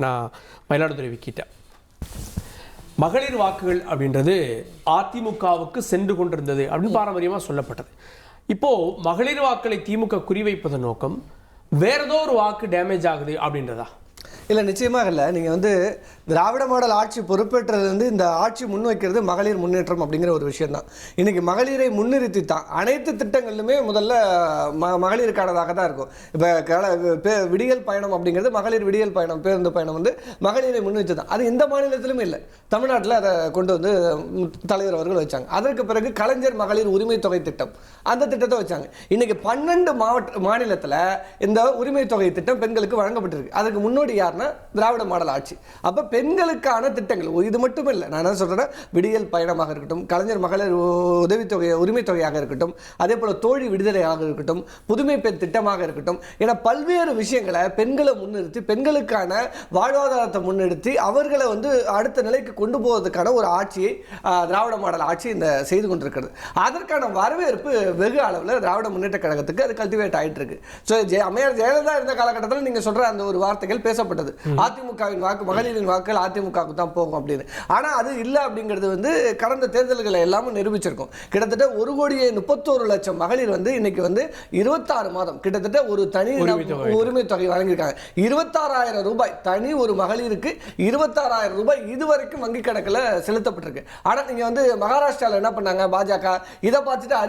நான் மயிலாடுதுறை விக்கிட்டேன். மகளிர் வாக்குகள் அப்படின்றது அதிமுகவுக்கு சென்று கொண்டிருந்தது அப்படின்னு பாரம்பரியமாக சொல்லப்பட்டது. இப்போது மகளிர் வாக்களை திமுக குறிவைப்பதன் நோக்கம் வேற ஏதோ ஒரு வாக்கு டேமேஜ் ஆகுது அப்படின்றதா? இல்லை, நிச்சயமாக இல்லை. நீங்கள் வந்து திராவிட மாடல் ஆட்சி பொறுப்பேற்றது வந்து இந்த ஆட்சி முன்வைக்கிறது மகளிர் முன்னேற்றம் அப்படிங்கிற ஒரு விஷயம்தான். இன்றைக்கி மகளிரை முன்னிறுத்தி தான் அனைத்து திட்டங்களிலுமே முதல்ல மகளிருக்கானதாக தான் இருக்கும். இப்போ விடியல் பயணம் அப்படிங்கிறது மகளிர் விடியல் பயணம், பேருந்து பயணம் வந்து மகளிரை முன்னிறுத்தி தான். அது இந்த மாநிலத்திலும் இல்லை, தமிழ்நாட்டில் அதை கொண்டு வந்து தலைவர் அவர்கள் வச்சாங்க. அதற்கு பிறகு கலைஞர் மகளிர் உரிமை தொகை திட்டம், அந்த திட்டத்தை வச்சாங்க. இன்றைக்கி 12 மாநிலத்தில் இந்த உரிமை தொகை திட்டம் பெண்களுக்கு வழங்கப்பட்டிருக்கு. அதுக்கு முன்னோடி யாருன்னா திராவிட மாடல் ஆட்சி. அப்போ பெண்களுக்கான திட்டங்கள் இது மட்டும் இல்லை. நான் என்ன சொல்கிறேன், விடியல் பயணமாக இருக்கட்டும், கலைஞர் மகளிர் உதவித்தொகை உரிமை தொகையாக இருக்கட்டும், அதே போல் தோழி விடுதலையாக இருக்கட்டும், புதுமை பெண் திட்டமாக இருக்கட்டும், என பல்வேறு விஷயங்களை பெண்களை முன்னிறுத்தி பெண்களுக்கான வாழ்வாதாரத்தை முன்னிறுத்தி அவர்களை வந்து அடுத்த நிலைக்கு கொண்டு போவதற்கான ஒரு ஆட்சியை திராவிட மாடல் ஆட்சி இந்த செய்து கொண்டிருக்கிறது. அதற்கான வரவேற்பு வெகு அளவில் திராவிட முன்னேற்ற கழகத்துக்கு அது கல்டிவேட் ஆகிட்டு இருக்கு. ஸோ அம்மையார் ஜெயலலிதா இருந்த காலகட்டத்தில் நீங்கள் சொல்கிற அந்த ஒரு வார்த்தைகள் பேசப்பட்டது, அதிமுகவின் வாக்கு மகளிரின் வாக்குகள் அதிமுகவுக்கு தான் போகும் அப்படின்னு. ஆனால் அது இல்லை அப்படிங்கிறது வந்து கடந்த தேர்தல்களை எல்லாமே நிரூபிச்சிருக்கும். கிட்டத்தட்ட 1,31,00,000 மகளிர் வந்து இன்னைக்கு வந்து 26 மாதம் கிட்டத்தட்ட ஒரு தனி உரிமை தொகை வழங்கியிருக்காங்க. 26,000 ரூபாய் தனி ஒரு மகளிருக்கு 26,000 ரூபாய் இதுவரைக்கும் வங்கி கணக்கில் செலுத்தப்பட்டிருக்கு. ஆனால் நீங்கள் வந்து மகாராஷ்டிராவில் என்ன பண்ணாங்க, பாஜக இதை பார்த்துட்டு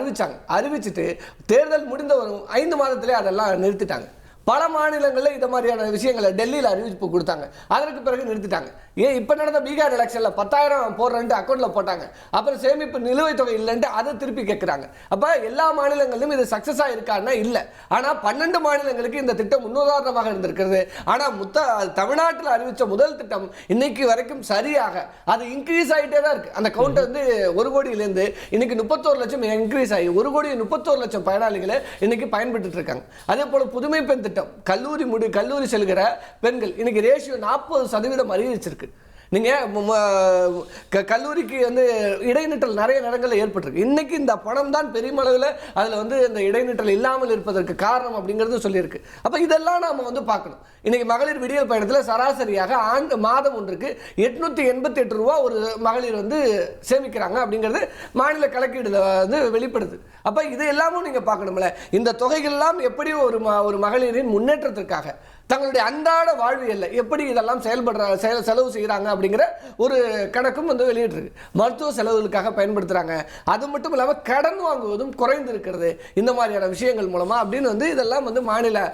அறிவிச்சுட்டு தேர்தல் முடிந்த ஒரு 5 மாதத்திலே அதெல்லாம் நிறுத்திட்டாங்க. பல மாநிலங்களில் இந்த மாதிரியான விஷயங்களை டெல்லியில் அறிவிப்பு கொடுத்தாங்க, அதற்கு பிறகு நிறுத்திட்டாங்க. ஏன் இப்போ நடந்த பீகார் எலெக்ஷனில் 10,000 போடுறேன்ட்டு அக்கௌண்ட்டில் போட்டாங்க, அப்புறம் சேமிப்பு நிலுவைத் தொகை இல்லைன்ட்டு அதை திருப்பி கேட்குறாங்க. அப்போ எல்லா மாநிலங்களிலும் இது சக்ஸஸாக இருக்கான்னா இல்லை. ஆனால் 12 மாநிலங்களுக்கு இந்த திட்டம் முன்னுதாரணமாக இருந்திருக்கிறது. ஆனால் தமிழ்நாட்டில் அறிவித்த முதல் திட்டம் இன்னைக்கு வரைக்கும் சரியாக அது இன்க்ரீஸ் ஆகிட்டே தான் இருக்குது. அந்த கவுண்டர் வந்து 1 கோடியிலேருந்து இன்னைக்கு 31 லட்சம் இன்க்ரீஸ் ஆகி 1,31,00,000 பயனாளிகளை இன்னைக்கு பயன்பட்டு இருக்காங்க. அதே போல் புதுமை பெண் திட்டம், கல்லூரி செல்கிற பெண்கள் இன்னைக்கு ரேஷியோ 40% அதிகரிச்சிருக்கு. நீங்கள் கல்லூரிக்கு வந்து இடைநிற்றல் நிறைய இடங்களில் ஏற்பட்டிருக்கு. இன்னைக்கு இந்த பணம் தான் பெருமளவில் அதில் வந்து இந்த இடைநிற்றல் இல்லாமல் இருப்பதற்கு காரணம் அப்படிங்கிறது சொல்லியிருக்கு. அப்போ இதெல்லாம் நாம் வந்து பார்க்கணும். இன்னைக்கு மகளிர் விடியல் பயணத்தில் சராசரியாக மாதம் ஒன்றுக்கு 888 ரூபா ஒரு மகளிர் வந்து சேமிக்கிறாங்க அப்படிங்கிறது மாநில கணக்கீடுல வந்து வெளிப்படுது. அப்போ இது எல்லாமும் நீங்கள் பார்க்கணும்ல. இந்த தொகைகள்லாம் எப்படி ஒரு மகளிரின் முன்னேற்றத்திற்காக தங்களுடைய அன்றாட வாழ்வியல்ல எப்படி இதெல்லாம் செலவு செய்கிறாங்க அப்படிங்கிற ஒரு கணக்கும் வந்து வெளியிட்டிருக்கு. மருத்துவ செலவுகளுக்காக பயன்படுத்துகிறாங்க. அது மட்டும் இல்லாமல் கடன் வாங்குவதும் குறைந்து இருக்கிறது இந்த மாதிரியான விஷயங்கள் மூலமாக அப்படின்னு வந்து இதெல்லாம் வந்து மாநில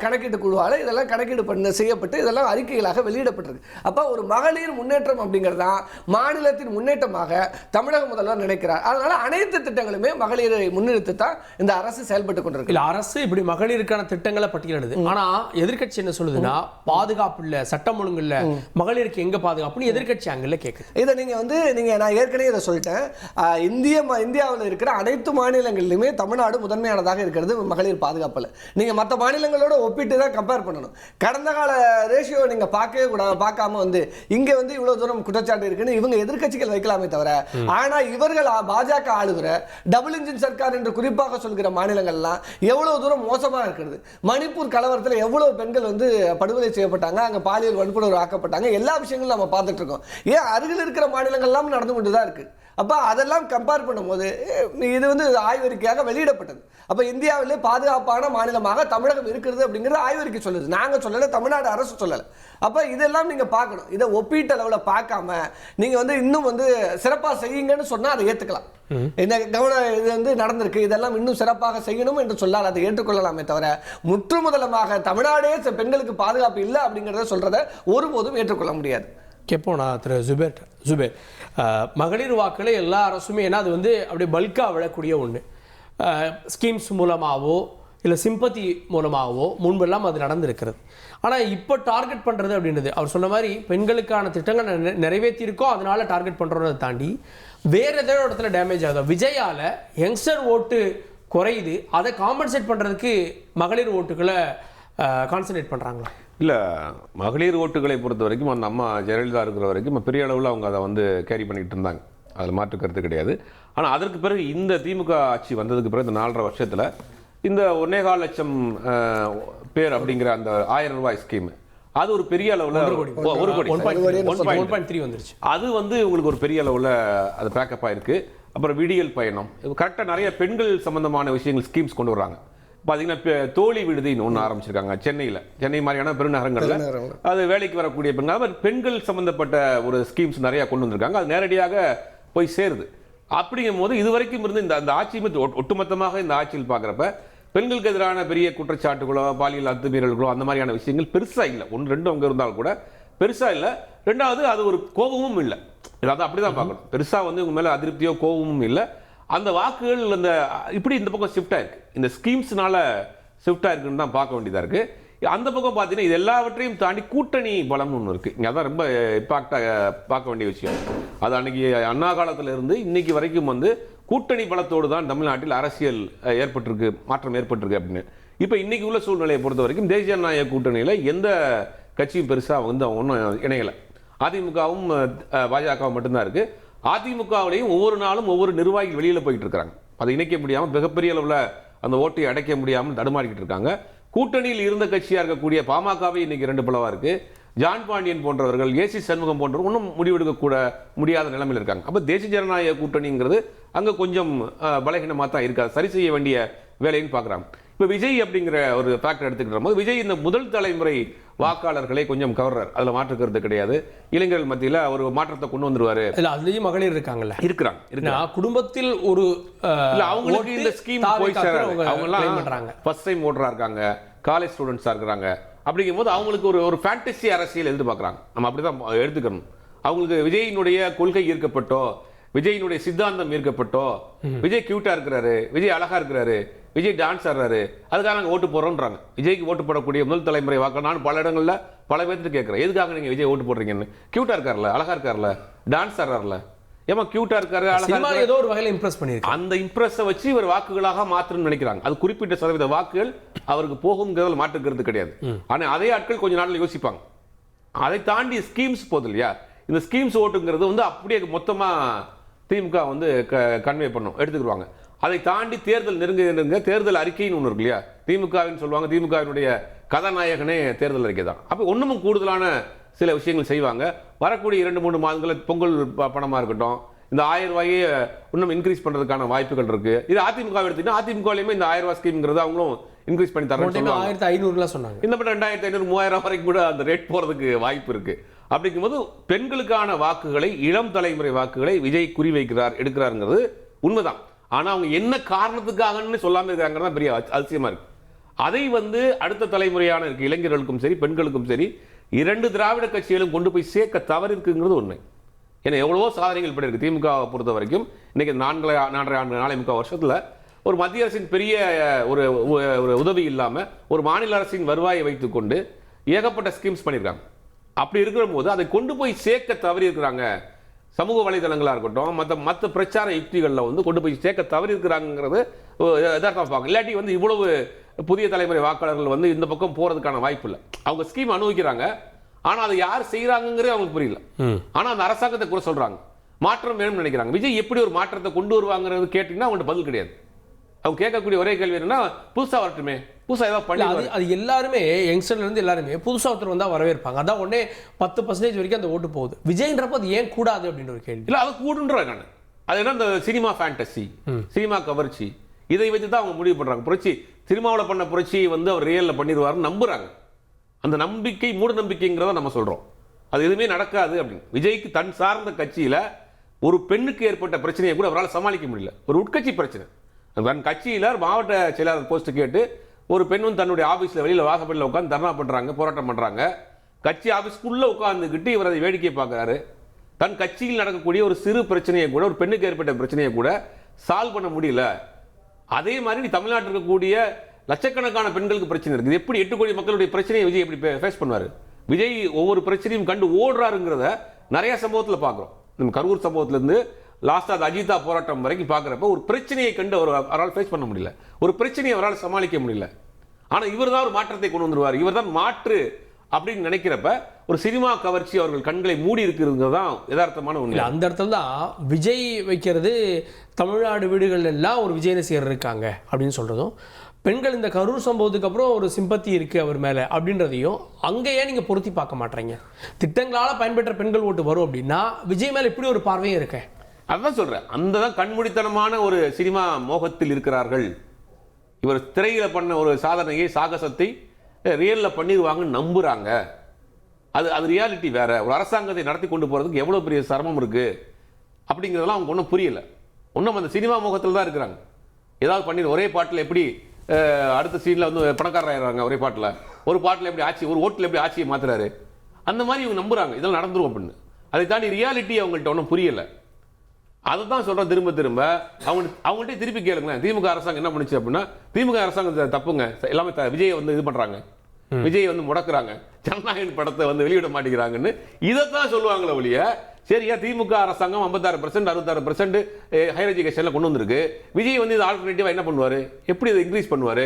கணக்கீட்டு குழுவால் இதெல்லாம் கணக்கீடு செய்யப்பட்டு இதெல்லாம் அறிக்கைகளாக வெளியிடப்பட்டிருக்கு. அப்போ ஒரு மகளிர் முன்னேற்றம் அப்படிங்கிறது தான் மாநிலத்தின் முன்னேற்றமாக தமிழக முதல்வர் நினைக்கிறார். அதனால அனைத்து திட்டங்களுமே மகளிரை முன்னிறுத்தி தான் இந்த அரசு செயல்பட்டு கொண்டிருக்கு. இல்லை, அரசு இப்படி மகளிருக்கான திட்டங்களை பட்டியலிடுது. ஆனால் எதிர்க்கட்சி என்ன சொல்லுதுன்னா, பாதுகாப்பு இல்ல, சட்டம் ஒழுங்கு இல்ல, மகளிருக்கு எங்க பாதுகாப்புன்னு எதிர்க்கட்சி அங்கல கேக்குது. இதை நான் ஏற்கனவே இதை சொல்லிட்டேன். இந்தியாவில் இருக்கிற அனைத்து மாநிலங்களிலுமே தமிழ்நாடு முதன்மையானதாக இருக்கிறது மகளிர் பாதுகாப்பில். நீங்க மற்ற மாநிலங்களோட ஒப்பிட்டு தான் கம்பேர் பண்ணணும். கடந்த கால ரேஷியோ நீங்க பார்க்கவே கூடாது. பார்க்காம வந்து இங்க வந்து இவ்வளவு தூரம் குற்றச்சாட்டு இருக்குன்னு இவங்க எதிர்க்கட்சிகள் வைக்கலாமே தவிர, ஆனா இவர்கள் பாஜக ஆளுகிற டபுள் இன்ஜின் சர்க்கார் என்று குறிப்பாக சொல்கிற மாநிலங்கள்லாம் எவ்வளவு தூரம் மோசமாக இருக்கிறது. மணிப்பூர் கலவரத்தில் எவ்வளவு பெண்கள் வந்து படுகொலை செய்யப்பட்டாங்க, அங்க பாலியல் வன்புணர்வு ஆக்கப்பட்டாங்க. எல்லா விஷயங்களும் நம்ம பார்த்துட்டு இருக்கோம். ஏன் அருகில் இருக்கிற மாநிலங்கள் எல்லாம் நடந்து கொண்டு தான் இருக்கு. அப்ப அதெல்லாம் கம்பேர் பண்ணும்போது இது வந்து ஆய்வறிக்கையாக வெளியிடப்பட்டது. அப்ப இந்தியாவிலே பாதுகாப்பான மாநிலமாக தமிழகம் இருக்கிறது அப்படிங்கிறது ஆய்வறிக்கை சொல்லுது. நாங்க சொல்லல, தமிழ்நாடு அரசு சொல்லல. அப்ப இதெல்லாம் நீங்க பார்க்கணும். இதை ஒப்பீட்டு அளவில் பார்க்காம நீங்க வந்து இன்னும் வந்து சிறப்பாக செய்யுங்கன்னு சொன்னா அதை ஏத்துக்கலாம். இந்த கவனம் இது வந்து நடந்திருக்கு, இதெல்லாம் இன்னும் சிறப்பாக செய்யணும் என்று சொல்லால் அதை ஏற்றுக்கொள்ளலாமே தவிர முற்று முதலமாக தமிழ்நாடே பெண்களுக்கு பாதுகாப்பு இல்லை அப்படிங்கிறத சொல்றத ஒருபோதும் ஏற்றுக்கொள்ள முடியாது. கேட்போம் நான் திரு ஜுபேர். மகளிர் வாக்களை எல்லா அரசுமே, ஏன்னா அது வந்து அப்படியே பல்காக விழக்கூடிய ஒன்று, ஸ்கீம்ஸ் மூலமாகவோ இல்லை சிம்பத்தி மூலமாகவோ முன்பெல்லாம் அது நடந்திருக்கிறது. ஆனால் இப்போ டார்கெட் பண்ணுறது அப்படின்றது அவர் சொன்ன மாதிரி பெண்களுக்கான திட்டங்கள் நிறைவேற்றியிருக்கோம், அதனால டார்கெட் பண்ணுறதை தாண்டி வேறு ஏதோ இடத்துல டேமேஜ் ஆகுது. விஜயால் யங்ஸ்டர் ஓட்டு குறையுது, அதை காம்பன்சேட் பண்ணுறதுக்கு மகளிர் ஓட்டுகளை கான்சன்ட்ரேட் பண்ணுறாங்களா? இல்லை, மகளிர் ஓட்டுகளை பொறுத்த வரைக்கும் அந்த அம்மா ஜெயலலிதா இருக்கிற வரைக்கும் பெரிய அளவில் அவங்க அதை வந்து கேரி பண்ணிகிட்டு இருந்தாங்க, அதில் மாற்று கருத்து கிடையாது. ஆனால் அதற்கு பிறகு இந்த திமுக ஆட்சி வந்ததுக்கு பிறகு இந்த 4.5 வருஷத்தில் இந்த 1.25 லட்சம் பேர் அப்படிங்கிற அந்த 1000 ரூபாய் ஸ்கீம் அது ஒரு பெரிய அளவில் 1.3 வந்துருச்சு. அது வந்து உங்களுக்கு ஒரு பெரிய அளவில் அது பேக்கப் ஆயிருக்கு. அப்புறம் விடியல் பயணம் கரெக்டாக நிறைய பெண்கள் சம்பந்தமான விஷயங்கள் ஸ்கீம்ஸ் கொண்டு வர்றாங்க. பார்த்தீங்கன்னா தோழி விடுதின்னு ஒன்று ஆரம்பிச்சிருக்காங்க சென்னை மாதிரியான பெருநகரங்களில். அது வேலைக்கு வரக்கூடிய பெண்கள் சம்பந்தப்பட்ட ஒரு ஸ்கீம்ஸ் நிறையா கொண்டு வந்திருக்காங்க. அது நேரடியாக போய் சேருது. அப்படிங்கும் போது இதுவரைக்கும் இருந்து இந்த ஆட்சி ஒட்டுமொத்தமாக இந்த ஆட்சியில் பார்க்குறப்ப பெண்களுக்கு எதிரான பெரிய குற்றச்சாட்டுகளோ பாலியல் அத்துமீறல்களோ அந்த மாதிரியான விஷயங்கள் பெருசாக இல்லை. 1-2 அங்கே இருந்தாலும் கூட பெருசாக இல்லை. ரெண்டாவது அது ஒரு கோபமும் இல்லை. அதான் அப்படிதான் பார்க்கணும். பெருசாக வந்து உங்க மேலே அதிருப்தியோ கோபமும் இல்லை. அந்த வாக்குகள் இப்படி இந்த பக்கம் ஷிஃப்ட் ஆயிருக்கு. இந்த ஸ்கீம்ஸ்னால ஷிஃப்ட் ஆயிருக்குன்னு தான் பார்க்க வேண்டியதாக இருக்கு. அந்த பக்கம் பார்த்தீங்கன்னா இது எல்லாவற்றையும் தாண்டி கூட்டணி பலம்னு ஒன்று இருக்கு. இங்கே அதான் ரொம்ப இம்பாக்டாக பார்க்க வேண்டிய விஷயம். அது அன்னைக்கு அண்ணா காலத்தில் இருந்து இன்னைக்கு வரைக்கும் வந்து கூட்டணி பலத்தோடு தான் தமிழ்நாட்டில் அரசியல் ஏற்பட்டிருக்கு, மாற்றம் ஏற்பட்டிருக்கு அப்படின்னு. இப்போ இன்னைக்கு உள்ள சூழ்நிலையை பொறுத்த வரைக்கும் தேசிய ஜனநாயக கூட்டணியில் எந்த கட்சியும் பெருசாக வந்து அவங்க ஒன்றும் இணையலை. அதிமுகவும் பாஜகவும் மட்டும்தான் இருக்கு. அதிமுகவிலையும் ஒவ்வொரு நாளும் ஒவ்வொரு நிர்வாகிகள் வெளியில் போயிட்டு இருக்காங்க. அதை இணைக்க முடியாமல் மிகப்பெரிய அளவில் அந்த ஓட்டை அடைக்க முடியாமல் தடுமாறிக்கிட்டு இருக்காங்க. கூட்டணியில் இருந்த கட்சியாக இருக்கக்கூடிய பாமகவே இன்னைக்கு 2 பிளவா இருக்கு. ஜான் பாண்டியன் போன்றவர்கள், ஏசி சண்முகம் போன்றவர்கள் ஒன்றும் முடிவெடுக்க கூட முடியாத நிலைமையில் இருக்காங்க. அப்போ தேசிய ஜனநாயக கூட்டணிங்கிறது அங்கே கொஞ்சம் பலகீனமாக தான் இருக்காது. சரி செய்ய வேண்டிய வேலைன்னு பார்க்குறாங்க. இப்போ விஜய் அப்படிங்கிற ஒரு ஃபேக்டர் எடுத்துக்கிற போது விஜய் இந்த முதல் தலைமுறை வாக்காளர்களை கொஞ்சம் கவர்றார். அதில் மாற்றுக்கிறது கிடையாது. இளைஞர்கள் மத்தியில் ஒரு மாற்றத்தை கொண்டு வந்துருவாரு. இல்லை, அதுலேயும் மகளிர் இருக்காங்கல்ல, இருக்கிறாங்க. குடும்பத்தில் ஒரு அவங்களுக்கு இந்த ஸ்கீம் போய் சேராது. அவங்கலாம் ஃபர்ஸ்ட் டைம் ஓட்டரா இருக்காங்க, காலேஜ் ஸ்டூடெண்ட்ஸாக இருக்கிறாங்க. அப்படிங்கும் போது அவங்களுக்கு ஒரு ஃபேண்டசி அரசியல் எதிர்பார்க்குறாங்க. நம்ம அப்படிதான் எடுத்துக்கணும். அவங்களுக்கு விஜயினுடைய கொள்கை ஈர்க்கப்பட்டோ, விஜயினுடைய சித்தாந்தம் ஈர்க்கப்பட்டோ, விஜய் கியூட்டா இருக்கிறாரு, விஜய் அழகா இருக்கிறாரு, விஜய் டான்ஸ் ஆடுறாரு, அதுக்காக நாங்கள் ஓட்டு போடுறோன்றாங்க. விஜய்க்கு ஓட்டு போடக்கூடிய முதல் தலைமுறை வாக்கு நான் பல இடங்களில் பல பேர்த்து கேட்குறேன், எதுக்காக நீங்கள் விஜய் ஓட்டு போடுறீங்கன்னு. கியூட்டா இருக்கார்ல, அழகா இருக்கார்ல, டான்ஸ் ஆடுறாருல, ஏமா கியூட்டா இருக்காரு, அழகா ஏதோ ஒரு வகையில் இம்ப்ரெஸ் பண்ணிருக்கு. அந்த இம்ப்ரெஸை வச்சு இவர் வாக்குகளாக மாற்றணும்னு நினைக்கிறாங்க. அது குறிப்பிட்ட சதவீத வாக்குகள் அவருக்கு போகுங்கிறதுல மாற்றுக்கிறது கிடையாது. ஆனால் அதே ஆட்கள் கொஞ்ச நாளில் யோசிப்பாங்க. அதை தாண்டி ஸ்கீம்ஸ் போகுது இல்லையா, இந்த ஸ்கீம்ஸ் ஓட்டுங்கிறது வந்து அப்படியே மொத்தமாக திமுக வந்து கன்வே பண்ணும், எடுத்துக்கிடுவாங்க. அதை தாண்டி தேர்தல் நெருங்க தேர்தல் அறிக்கைன்னு ஒன்று இருக்கு இல்லையா, திமுகவின்னு சொல்லுவாங்க. திமுகவினுடைய கதாநாயகனே தேர்தல் அறிக்கை தான். அப்போ ஒன்றும் கூடுதலான சில விஷயங்கள் செய்வாங்க. வரக்கூடிய 2-3 மாதங்களில் பொங்கல் பணமாக இருக்கட்டும், இந்த 1000 ரூபாயை இன்னும் இன்க்ரீஸ் பண்ணுறதுக்கான வாய்ப்புகள் இருக்கு. இது அதிமுக எடுத்துக்கிட்டா அதிமுகலையுமே இந்த 1000 ரூபாய் ஸ்கீம்ங்கிறது அவங்களும் இன்க்ரீஸ் பண்ணி தரேன். 1500 சொன்னாங்க. இந்த மட்டும் 2500 3000 வரைக்கும் கூட அந்த ரேட் போகிறதுக்கு வாய்ப்பு இருக்கு. அப்படிங்கும்போது பெண்களுக்கான வாக்குகளை, இளம் தலைமுறை வாக்குகளை விஜய் குறிவைக்கிறார், எடுக்கிறாருங்கிறது உண்மைதான். ஆனால் அவங்க என்ன காரணத்துக்காகன்னு சொல்லாமல் இருக்காங்கிறது தான் பெரிய அதிசயமா இருக்கு. அதை வந்து அடுத்த தலைமுறையான இருக்கு இளைஞர்களுக்கும் சரி பெண்களுக்கும் சரி 2 திராவிட கட்சிகளும் கொண்டு போய் சேர்க்க தவறு இருக்குங்கிறது உண்மை. ஏன்னா எவ்வளவோ சாதனைகள் பண்ணியிருக்கு திமுக பொறுத்த வரைக்கும். இன்னைக்கு 4.5 வருஷத்துல ஒரு மத்திய அரசின் பெரிய ஒரு உதவி இல்லாமல் ஒரு மாநில அரசின் வருவாயை வைத்துக்கொண்டு ஏகப்பட்ட ஸ்கீம்ஸ் பண்ணியிருக்காங்க. அப்படி இருக்கிற போது அதை கொண்டு போய் சேர்க்க தவறி இருக்கிறாங்க. சமூக வலைதளங்களாக இருக்கட்டும், மற்ற பிரச்சார யுக்திகளில் வந்து கொண்டு போய் சேர்க்க தவறி இருக்கிறாங்கிறது எதார்த்தமாக பார்க்க. இல்லாட்டி வந்து இவ்வளவு புதிய தலைமுறை வாக்காளர்கள் வந்து இந்த பக்கம் போகிறதுக்கான வாய்ப்பு இல்லை. அவங்க ஸ்கீம் அனுபவிக்கிறாங்க, ஆனால் அதை யார் செய்கிறாங்கிறது அவங்களுக்கு புரியல. ஆனால் அந்த அரசாங்கத்தை கூட சொல்கிறாங்க மாற்றம் வேணும்னு நினைக்கிறாங்க. விஜய் எப்படி ஒரு மாற்றத்தை கொண்டு வருவாங்கிறது கேட்டிங்கன்னா அவங்கள்ட்ட பதில் கிடையாது. அவங்க கேட்கக்கூடிய ஒரே கேள்வி என்னன்னா, புதுசாக வரட்டுமே, புதுசாக ஏதாவது பண்ணி. அது எல்லாருமே யங்ஸ்டர்லேருந்து எல்லாருமே புதுசாக ஒருத்தர் வந்தால் வரவேற்பாங்க. அதான் உடனே 10% வரைக்கும் அந்த ஓட்டு போகுது. விஜய்ன்றப்போ அது ஏன் கூடாது அப்படின்னு ஒரு கேள்வி. இல்லை, அது கூடுன்றாங்க. அது என்ன, இந்த சினிமா ஃபேண்டசி, சினிமா கவர்ச்சி, இதை வச்சு தான் அவங்க முடிவு பண்ணுறாங்க. புரட்சி சினிமாவில் பண்ண புரட்சி வந்து அவர் ரியலில் பண்ணிடுவாருன்னு நம்புறாங்க. அந்த நம்பிக்கை மூட நம்பிக்கைங்கிறத நம்ம சொல்கிறோம். அது எதுவுமே நடக்காது அப்படின்னு. விஜய்க்கு தன் சார்ந்த கட்சியில் ஒரு பெண்ணுக்கு ஏற்பட்ட பிரச்சனையை கூட அவரால் சமாளிக்க முடியல. ஒரு உட்கட்சி பிரச்சனை. தன் கட்சியில் மாவட்ட செயலாளர் போஸ்ட் கேட்டு ஒரு பெண் வந்து தன்னுடைய ஆஃபீஸில் வெளியில் வாசப்படியில் உட்காந்து தர்ணா பண்ணுறாங்க, போராட்டம் பண்ணுறாங்க. கட்சி ஆஃபீஸ்க்குள்ளே உட்காந்துக்கிட்டு இவர் அதை வேடிக்கை பார்க்குறாரு. தன் கட்சியில் நடக்கக்கூடிய ஒரு சிறு பிரச்சனையை கூட, ஒரு பெண்ணுக்கு ஏற்பட்ட பிரச்சனையை கூட சால்வ் பண்ண முடியல. அதே மாதிரி தமிழ்நாட்டில் இருக்கக்கூடிய லட்சக்கணக்கான பெண்களுக்கு பிரச்சனை இருக்குது. எப்படி 8 கோடி மக்களுடைய பிரச்சனையை விஜய் எப்படி ஃபேஸ் பண்ணுவார்? விஜய் ஒவ்வொரு பிரச்சனையும் கண்டு ஓடுறாருங்கிறத நிறைய சம்பவத்தில் பார்க்குறோம். நம்ம கரூர் சம்பவத்திலேருந்து லாஸ்ட்டாக அஜிதா போராட்டம் வரைக்கும் பார்க்குறப்ப ஒரு பிரச்சனையை கண்டு அவரால் ஃபேஸ் பண்ண முடியல, ஒரு பிரச்சனையை அவரால் சமாளிக்க முடியல. ஆனால் இவர் தான் ஒரு மாற்றத்தை கொண்டு வந்துருவார், இவர் தான் மாற்று அப்படின்னு நினைக்கிறப்ப ஒரு சினிமா கவர்ச்சி அவர்கள் கண்களை மூடி இருக்கிறது தான் யதார்த்தமான உண்மை. அந்த இடத்துல தான் விஜய் வைக்கிறது தமிழ்நாடு வீடுகள் எல்லாம் ஒரு விஜய் ரசிகர் இருக்காங்க அப்படின்னு சொல்கிறதும், பெண்கள் இந்த கரூர் சம்பவத்துக்கு அப்புறம் ஒரு சிம்பத்தி இருக்குது அவர் மேலே அப்படின்றதையும் அங்கேயே நீங்கள் பொருத்தி பார்க்க மாட்டீங்க. திட்டங்களால் பயன்பெற்ற பெண்கள் ஓட்டு வரும் அப்படின்னா விஜய் மேலே இப்படி ஒரு பார்வையும் இருக்கேன். அதுதான் சொல்கிறேன். அந்த தான் கண்மூடித்தனமான ஒரு சினிமா மோகத்தில் இருக்கிறார்கள். இவர் திரையில் பண்ண ஒரு சாதனையை சாகசத்தை ரியலில் பண்ணிடுவாங்கன்னு நம்புகிறாங்க. அது ரியாலிட்டி வேற. ஒரு அரசாங்கத்தை நடத்தி கொண்டு போகிறதுக்கு எவ்வளோ பெரிய சிரமம் இருக்குது அப்படிங்கிறதெல்லாம் அவங்க ஒன்றும் புரியலை. ஒன்றும் அந்த சினிமா மோகத்தில் தான் இருக்கிறாங்க. ஏதாவது பண்ணி ஒரே பாட்டில் எப்படி அடுத்த சீனில் வந்து பணக்காரராகிறாங்க, ஒரே பாட்டில் ஒரு பாட்டில் எப்படி ஆட்சி, ஒரு ஓட்டில் எப்படி ஆட்சியை மாற்றுறாரு, அந்த மாதிரி இவங்க நம்புகிறாங்க இதெல்லாம் நடந்துரும் அப்படின்னு. அதை தாண்டி ரியாலிட்டி அவங்கள்ட்ட ஒன்றும் புரியலை. அதை தான் சொல்கிறேன் திரும்ப திரும்ப. அவங்கள்ட்ட திருப்பி கேளுங்களேன், திமுக அரசாங்கம் என்ன பண்ணுச்சு அப்படின்னா, திமுக அரசாங்கம் தப்புங்க, எல்லாமே விஜயை வந்து இது பண்ணுறாங்க, விஜயை வந்து முடக்குறாங்க, ஜனநாயகன் படத்தை வந்து வெளியிட மாட்டேங்கிறாங்கன்னு இதைத்தான் சொல்லுவாங்களே ஒழிய, சரியா திமுக அரசாங்கம் 56% 66% ஹையர் எஜுகேஷனில் கொண்டு வந்திருக்கு, விஜய் வந்து இது ஆல்டர்னேட்டிவாக என்ன பண்ணுவார், எப்படி இதை இன்க்ரீஸ் பண்ணுவார்,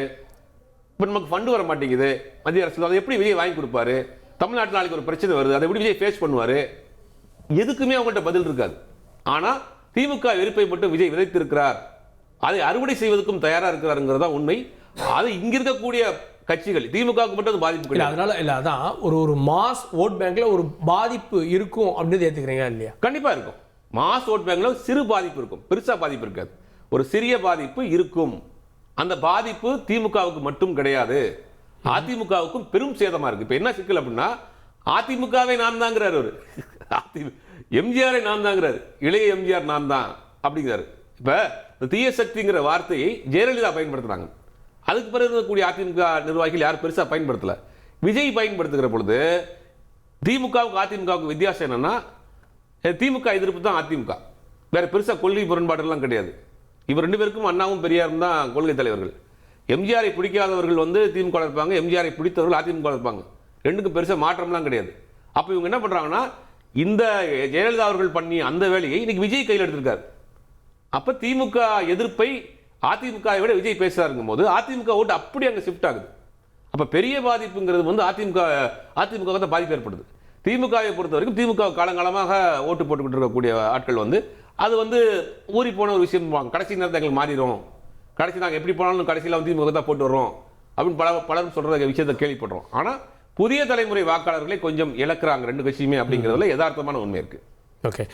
இப்போ நமக்கு ஃபண்டு வர மாட்டேங்குது மத்திய அரசு, அதை எப்படி விஜய் வாங்கி கொடுப்பாரு, தமிழ்நாட்டில் நாளைக்கு ஒரு பிரச்சனை வருது அதை எப்படி விஜய் ஃபேஸ் பண்ணுவார், எதுக்குமே அவங்கள்ட்ட பதில் இருக்காது. ஆனால் திமுக வெறுப்பை மட்டும் விஜய் விதைத்திருக்கிறார், அதை அறுவடை செய்வதற்கும் தயாராக இருக்கிறாருங்கிறதா உண்மை. அது இங்க இருக்கக்கூடிய கட்சிகள் திமுகவுக்கு மட்டும் பாதிப்பு கிடையாது. அதனால இல்லை, அதான் ஒரு மாஸ் ஓட் பேங்க்ல ஒரு பாதிப்பு இருக்கும் அப்படின்னு ஏற்றுக்கிறீங்க இல்லையா? கண்டிப்பா இருக்கும். மாஸ் ஓட் பேங்க்ல சிறு பாதிப்பு இருக்கும், பெருசா பாதிப்பு இருக்காது. ஒரு சிறிய பாதிப்பு இருக்கும். அந்த பாதிப்பு திமுகவுக்கு மட்டும் கிடையாது, அதிமுகவுக்கும் பெரும் சேதமா இருக்கு. இப்ப என்ன சிக்கல் அப்படின்னா, அதிமுகவை நான் தாங்கிறாரு அவரு, எம்ஜிஆரை நான் தாங்கிறாரு, இளைய எம்ஜிஆர் நான் தான் அப்படிங்கிறாரு. இப்ப தீய சக்திங்கிற வார்த்தையை ஜெயலலிதா பயன்படுத்துறாங்க. அதுக்கு பிறகு இருக்கக்கூடிய அதிமுக நிர்வாகிகள் யாரும் பெருசா பயன்படுத்தல. விஜய் பயன்படுத்துகிற பொழுது திமுகவுக்கு அதிமுகவுக்கு வித்தியாசம் என்னன்னா, திமுக எதிர்ப்பு தான் அதிமுக, வேற பெருசா கொள்கை முரண்பாடுலாம் கிடையாது. இவர் ரெண்டு பேருக்கும் அண்ணாவும் பெரியாரும் தான் கொள்கை தலைவர்கள். எம்ஜிஆரை பிடிக்காதவர்கள் வந்து திமுக இருப்பாங்க, எம்ஜிஆரை பிடித்தவர்கள் அதிமுக இருப்பாங்க. ரெண்டுக்கும் பெருசா மாற்றம்லாம் கிடையாது. அப்ப இவங்க என்ன பண்றாங்கன்னா, இந்த ஜெயலலிதா அவர்கள் பண்ணி அந்த வேலையை இன்னைக்கு விஜய் கையில் எடுத்திருக்காரு. அப்ப திமுக எதிர்ப்பை அதிமுகவை விட விஜய் பேசுறாருங்கும் போது அதிமுக ஓட்டு அப்படி அங்க ஷிஃப்ட் ஆகுது. அப்ப பெரிய பாதிப்புங்கிறது வந்து அதிமுக தான் பாதிப்பு ஏற்படுது. திமுகவை பொறுத்த வரைக்கும் திமுக காலங்காலமாக ஓட்டு போட்டுக்கிட்டு இருக்கக்கூடிய ஆட்கள் வந்து அது வந்து ஊறி போன ஒரு விஷயம். கடைசி நேரத்தில் எங்களுக்கு மாறிடும், கடைசி நாங்கள் எப்படி போனாலும் கடைசியில் வந்து திமுக தான் போட்டு வர்றோம் அப்படின்னு பலரும் சொல்ற விஷயத்தை கேள்விப்படுறோம். ஆனால் புதிய தலைமுறை வாக்காளர்களை கொஞ்சம் இழக்கிறாங்க ரெண்டு கட்சியுமே அப்படிங்கிறதுல யதார்த்தமான உண்மை இருக்கு. ஓகே.